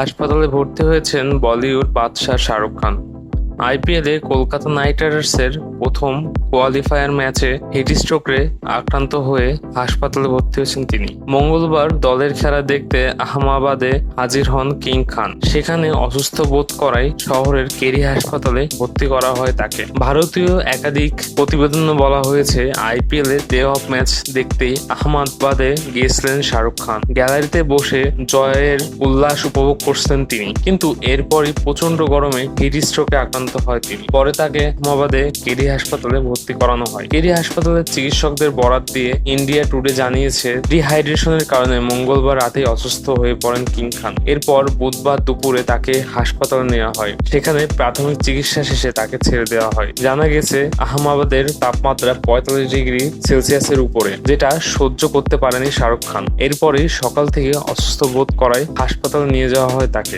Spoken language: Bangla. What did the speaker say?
হাসপাতালে ভর্তি হয়েছেন বলিউড বাদশা শাহরুখ খান। আইপিএলে কলকাতা নাইট রাইডার্সের প্রথম কোয়ালিফায়ার ম্যাচে হিটস্ট্রোকে আক্রান্ত হয়ে হাসপাতালে ভর্তি হয়েছেন তিনি। মঙ্গলবার দলের খেলা দেখতে আহমেদাবাদে হাজির হন কিং খান। সেখানে অসুস্থ বোধ করায় শহরের কেরি হাসপাতালে ভর্তি করা হয় তাকে। ভারতীয় একাধিক প্রতিবেদনে বলা হয়েছে, আইপিএলে ডে অফ ম্যাচ দেখতেই আহমেদাবাদে গিয়েছিলেন শাহরুখ খান। গ্যালারিতে বসে জয়ের উল্লাস উপভোগ করছেন তিনি, কিন্তু এরপরই প্রচন্ড গরমে হিটস্ট্রোকে আক্রান্ত হয় তিনি। পরে তাকে আহমেদাবাদে কেরি হাসপাতালে ভর্তি করানো হয়। কেরি হাসপাতালের চিকিৎসকদের বরাত দিয়ে ইন্ডিয়া টুডে জানিয়েছে, ডিহাইড্রেশনের কারণে মঙ্গলবার রাতেই অসুস্থ হয়ে পড়েন কিং খান। এরপর বুধবার দুপুরে তাকে হাসপাতালে নেওয়া হয়। সেখানে প্রাথমিক চিকিৎসা শেষে তাকে ছেড়ে দেওয়া হয়। জানা গেছে, আহমেদাবাদের তাপমাত্রা 45 ডিগ্রি সেলসিয়াসের উপরে, যেটা সহ্য করতে পারেনি শাহরুখ খান। এরপরই সকাল থেকে অসুস্থ বোধ করায় হাসপাতালে নিয়ে যাওয়া হয় তাকে।